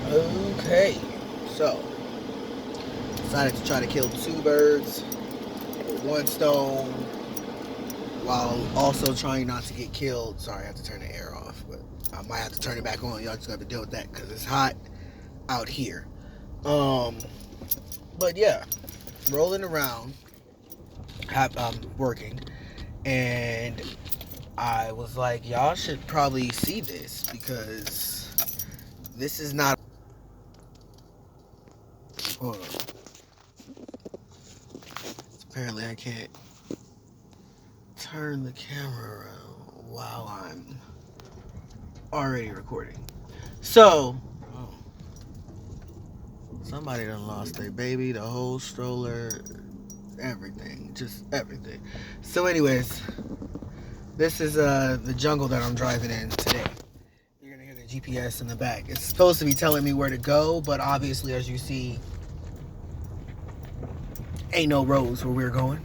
Okay, so decided to try to kill two birds with one stone while also trying not to get killed. Sorry, I have to turn the air off, but I might have to turn it back on. Y'all just have to deal with that because it's hot out here. Um, but yeah, rolling around, working, and I was like, y'all should probably see this because this is not. Hold on. Apparently, I can't turn the camera around while I'm already recording. So, oh, somebody done lost their baby, the whole stroller, everything, just everything. So, anyways, this is the jungle that I'm driving in today. You're gonna hear the GPS in the back. It's supposed to be telling me where to go, but obviously, as you see, ain't no roads where we're going.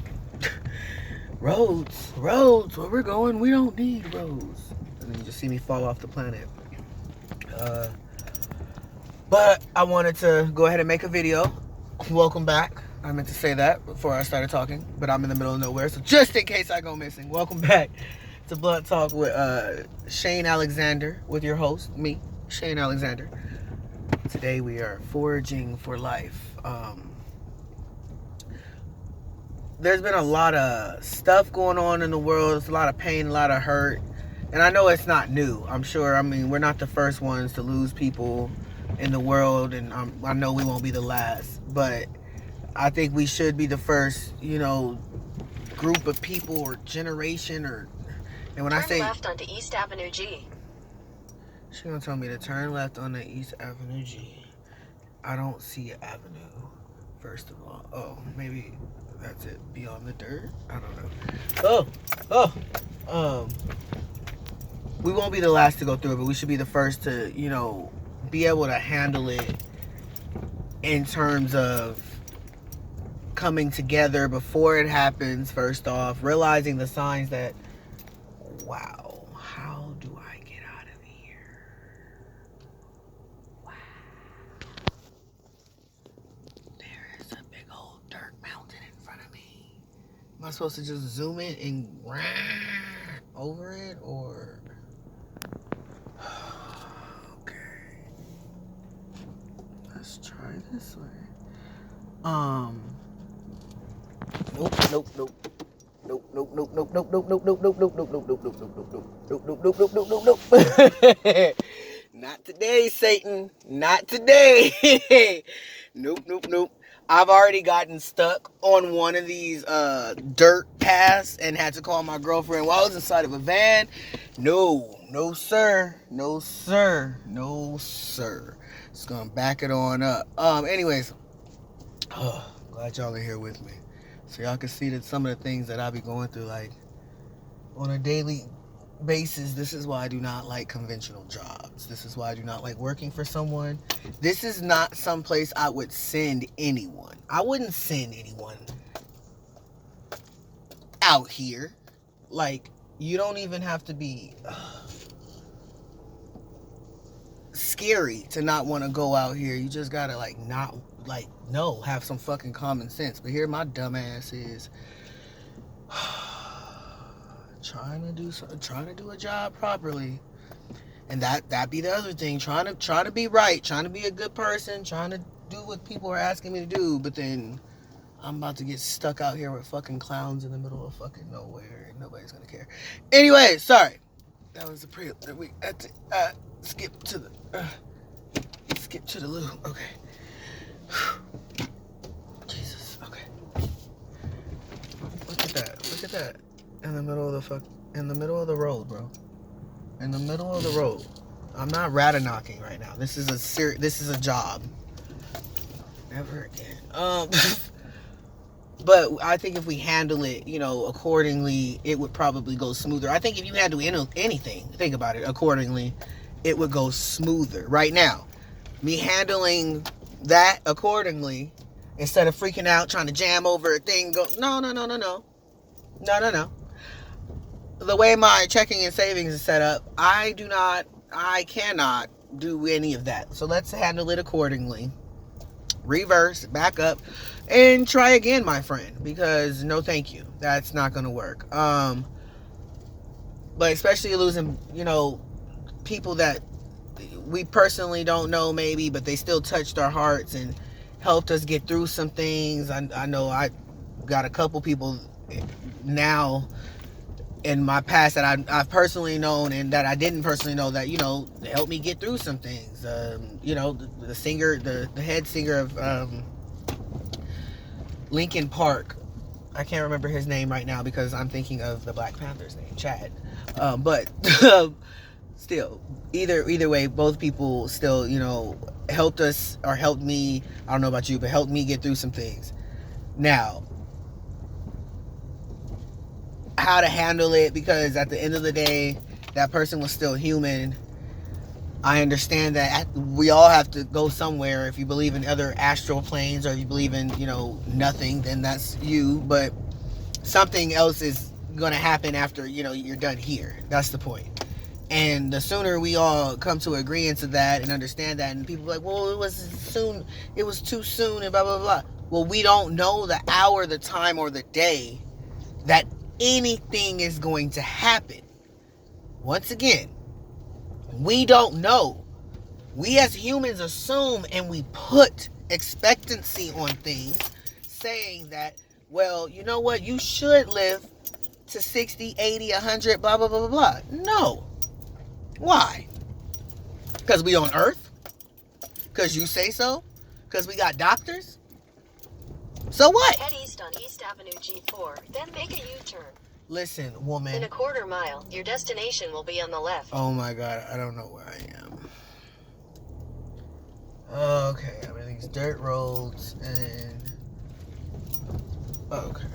roads where we're going. We don't need roads. And then you just see me fall off the planet. But I wanted to go ahead and make a video. Welcome back. I meant to say that before I started talking, but I'm in the middle of nowhere, so just in case I go missing, welcome back to Blunt Talk with Shane Alexander, with your host, me, Shane Alexander. Today we are foraging for life. There's been a lot of stuff going on in the world. There's a lot of pain, a lot of hurt. And I know it's not new. I'm sure, I mean, we're not the first ones to lose people in the world. And I know we won't be the last. But I think we should be the first, group of people or generation or... And when I say... Turn left onto East Avenue G. She's going to tell me to turn left on the East Avenue G. I don't see an avenue, first of all. Oh, maybe... That's it. Beyond the dirt? I don't know. We won't be the last to go through it, but we should be the first to, be able to handle it in terms of coming together before it happens, first off, realizing the signs that, wow, how do I get out of here? Wow. There is a big old dirt mountain in front of me. Am I supposed to just zoom in and over it, or... Okay. Let's try this way. Nope. Nope. Not today, Satan. Not today. Nope. I've already gotten stuck on one of these dirt paths and had to call my girlfriend while I was inside of a van. No, sir. Just gonna back it on up. Anyways, glad y'all are here with me. So y'all can see that some of the things that I be going through, like, on a daily basis. This is why I do not like conventional jobs. This is why I do not like working for someone. This is not someplace I would send anyone. I wouldn't send anyone out here. Like, you don't even have to be scary to not want to go out here. You just gotta, have some fucking common sense. But here my dumb ass is trying to do a job properly. And that be the other thing, trying to be right, trying to be a good person, trying to do what people are asking me to do, but then I'm about to get stuck out here with fucking clowns in the middle of fucking nowhere and nobody's gonna care. Anyway, sorry. That was the pre that we had to skip to the loo. Okay. Jesus, okay. Look at that. In the middle of the road, bro. In the middle of the road. I'm not knocking right now. This is a job. Never again. But I think if we handle it, accordingly, it would probably go smoother. I think if you handle anything, think about it, accordingly, it would go smoother. Right now, me handling that accordingly, instead of freaking out, trying to jam over a thing, no. The way my checking and savings is set up, I cannot do any of that. So let's handle it accordingly. Reverse, back up, and try again, my friend. Because no, thank you. That's not gonna work. But especially losing, people that we personally don't know, maybe, but they still touched our hearts and helped us get through some things. I know I got a couple people now in my past that I've personally known and that I didn't personally know that, helped me get through some things. The singer, the head singer of Linkin Park, I can't remember his name right now because I'm thinking of the Black Panther's name, Chad. But still, either way, both people still, helped us or helped me. I don't know about you, but helped me get through some things. Now, how to handle it, because at the end of the day, that person was still human. I understand that we all have to go somewhere. If you believe in other astral planes, or if you believe in, nothing, then that's you. But something else is going to happen after, you're done here. That's the point. And the sooner we all come to agreement to that and understand that, and people are like, well, it was too soon, and blah, blah, blah. Well, we don't know the hour, the time, or the day that anything is going to happen. Once again, we don't know. We as humans assume and we put expectancy on things, saying that, well, you know what, you should live to 60, 80, 100, blah, blah, blah, blah, blah. No. Why? Because we on Earth? Because you say so? Because we got doctors? So what? Head east on East Avenue G4, then make a U-turn. Listen, woman. In a quarter mile, your destination will be on the left. Oh my God, I don't know where I am. Okay, I'm in these dirt roads and... Okay.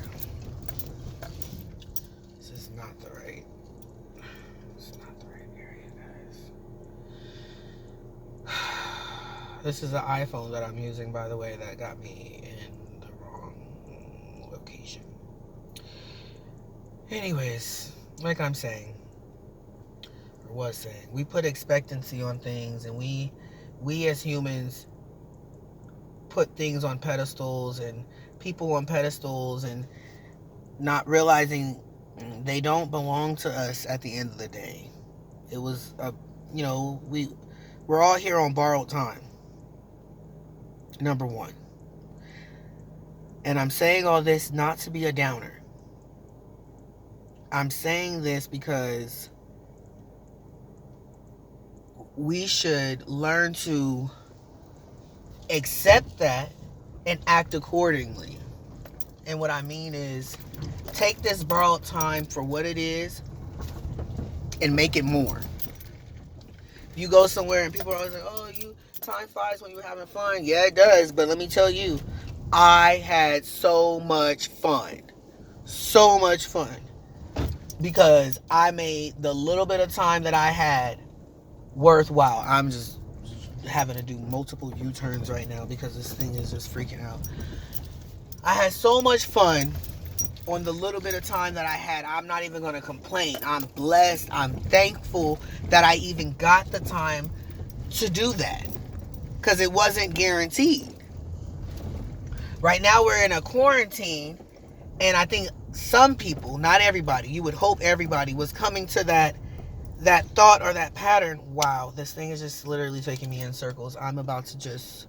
This is not the right... It's not the right area, guys. This is an iPhone that I'm using, by the way, that got me in the wrong location. Anyways, like I'm saying, or was saying, we put expectancy on things, and we as humans put things on pedestals and people on pedestals, and not realizing they don't belong to us at the end of the day. It was we're all here on borrowed time. Number one. And I'm saying all this not to be a downer. I'm saying this because we should learn to accept that and act accordingly. And what I mean is, take this borrowed time for what it is and make it more. You go somewhere and people are always like, oh, time flies when you're having fun. Yeah, it does. But let me tell you, I had so much fun. So much fun. Because I made the little bit of time that I had worthwhile. I'm just having to do multiple U-turns right now because this thing is just freaking out. I had so much fun on the little bit of time that I had. I'm not even going to complain. I'm blessed. I'm thankful that I even got the time to do that, because it wasn't guaranteed. Right now we're in a quarantine, and I think some people, not everybody, you would hope everybody was coming to that thought or that pattern. Wow, this thing is just literally taking me in circles. I'm about to just...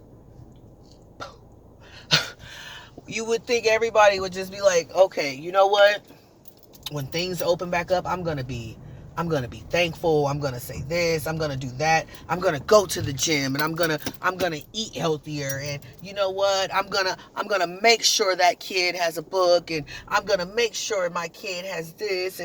You would think everybody would just be like, okay, you know what? When things open back up, I'm gonna be thankful. I'm gonna say this. I'm gonna do that. I'm gonna go to the gym, and I'm gonna eat healthier. And you know what? I'm gonna make sure that kid has a book, and I'm gonna make sure my kid has this.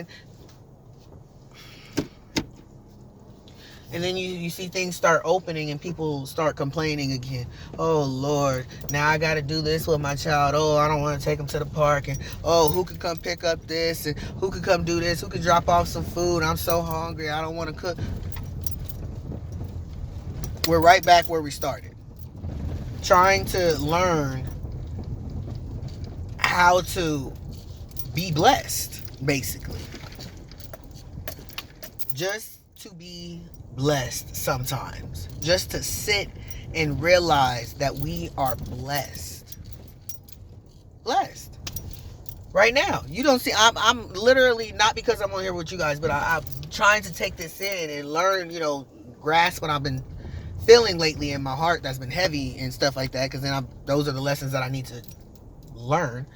And then you see things start opening and people start complaining again. Oh, Lord, now I got to do this with my child. Oh, I don't want to take him to the park. And, oh, who could come pick up this? And who could come do this? Who could drop off some food? I'm so hungry. I don't want to cook. We're right back where we started. Trying to learn how to be blessed, basically. Just to be blessed sometimes. Just to sit and realize that we are blessed. Blessed. Right now. You don't see, I'm literally, not because I'm on here with you guys, but I'm trying to take this in and learn, grasp what I've been feeling lately in my heart that's been heavy and stuff like that, because then those are the lessons that I need to learn.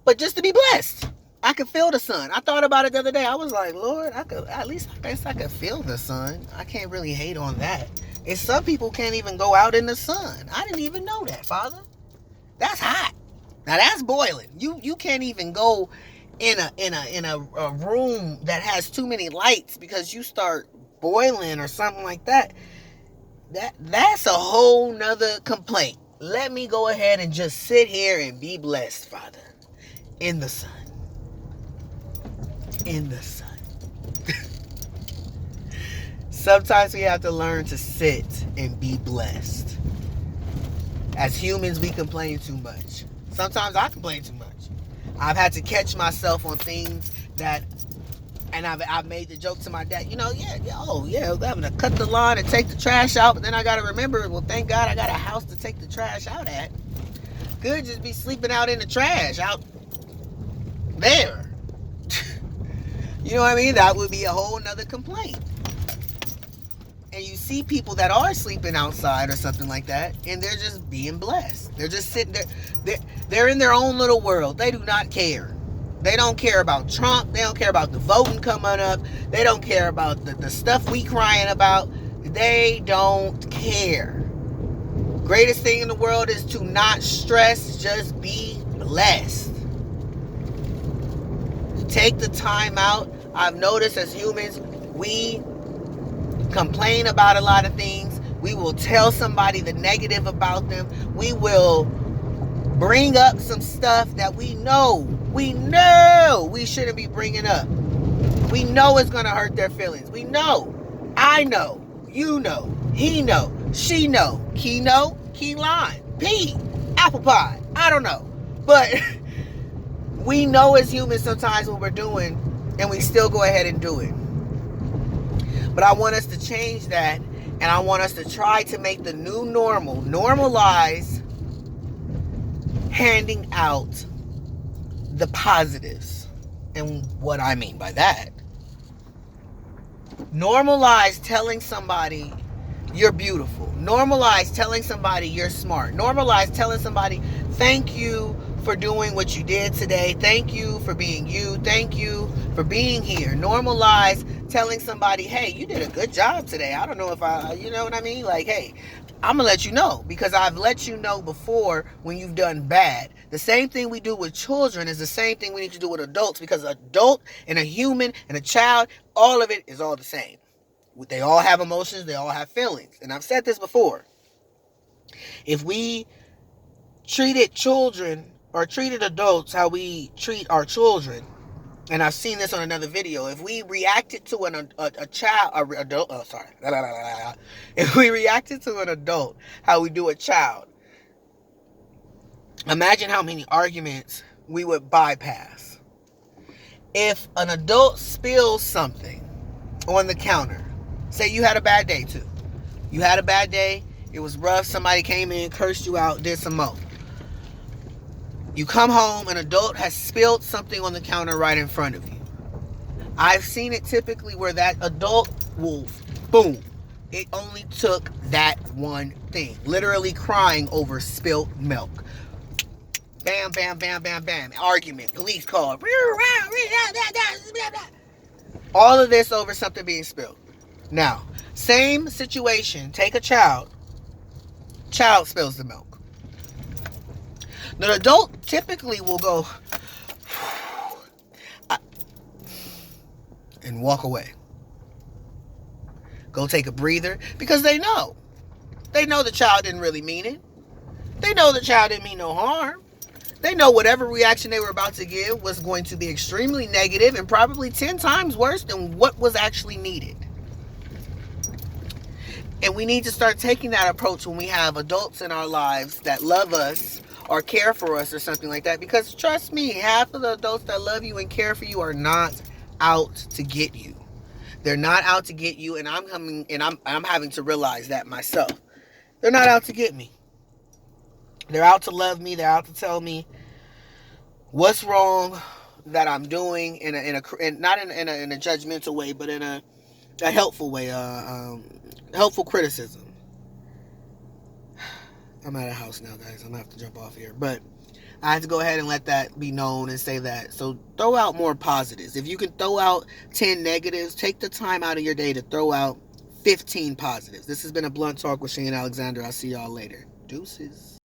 But just to be blessed. I could feel the sun. I thought about it the other day. I was like, Lord, I guess I could feel the sun. I can't really hate on that. And some people can't even go out in the sun. I didn't even know that, Father. That's hot. Now that's boiling. You can't even go in a room that has too many lights because you start boiling or something like that. That's a whole nother complaint. Let me go ahead and just sit here and be blessed, Father. In the sun. In the sun. Sometimes we have to learn to sit and be blessed. As humans, we complain too much. Sometimes I complain too much. I've had to catch myself on things and I've made the joke to my dad, I'm having to cut the lawn and take the trash out, but then I got to remember, well, thank God I got a house to take the trash out at. Could just be sleeping out in the trash, out there. You know what I mean? That would be a whole nother complaint. And you see people that are sleeping outside or something like that, and they're just being blessed. They're just sitting there. They're in their own little world. They do not care. They don't care about Trump. They don't care about the voting coming up. They don't care about the stuff we crying about. They don't care. Greatest thing in the world is to not stress. Just be blessed. Take the time out. I've noticed as humans, we complain about a lot of things. We will tell somebody the negative about them. We will bring up some stuff that we know we shouldn't be bringing up. We know it's going to hurt their feelings. We know. I know. You know. He know. She know. Key know. Key lime. P. Apple pie. I don't know. But we know as humans sometimes what we're doing, and we still go ahead and do it. But I want us to change that, and I want us to try to make the new normal, normalize handing out the positives. And what I mean by that, normalize telling somebody you're beautiful. Normalize telling somebody you're smart. Normalize telling somebody, thank you for doing what you did today. Thank you for being you. Thank you for being here. Normalize telling somebody, hey, you did a good job today. I don't know if you know what I mean? Like, hey, I'm going to let you know because I've let you know before when you've done bad. The same thing we do with children is the same thing we need to do with adults, because an adult and a human and a child, all of it is all the same. They all have emotions. They all have feelings. And I've said this before. If we treated children or treated adults how we treat our children, and I've seen this on another video, if we reacted to if we reacted to an adult how we do a child, imagine how many arguments we would bypass. If an adult spills something on the counter, say you had a bad day too. You had a bad day, it was rough, somebody came in, cursed you out, did some more. You come home, an adult has spilled something on the counter right in front of you. I've seen it typically where that adult will, boom, it only took that one thing. Literally crying over spilt milk. Bam, bam, bam, bam, bam. Argument, police call. All of this over something being spilled. Now, same situation, take a child. Child spills the milk. The adult typically will go and walk away. Go take a breather because they know. They know the child didn't really mean it. They know the child didn't mean no harm. They know whatever reaction they were about to give was going to be extremely negative and probably 10 times worse than what was actually needed. And we need to start taking that approach when we have adults in our lives that love us or care for us or something like that. Because trust me, half of the adults that love you and care for you are not out to get you. They're not out to get you, and I'm having to realize that myself. They're not out to get me. They're out to love me. They're out to tell me what's wrong that I'm doing not in a judgmental way, but in a helpful way, helpful criticism. I'm at a house now, guys. I'm gonna have to jump off here, but I have to go ahead and let that be known and say that. So throw out more positives. If you can throw out 10 negatives, take the time out of your day to throw out 15 positives. This has been a Blunt Talk with Shane Alexander. I'll see y'all later. Deuces.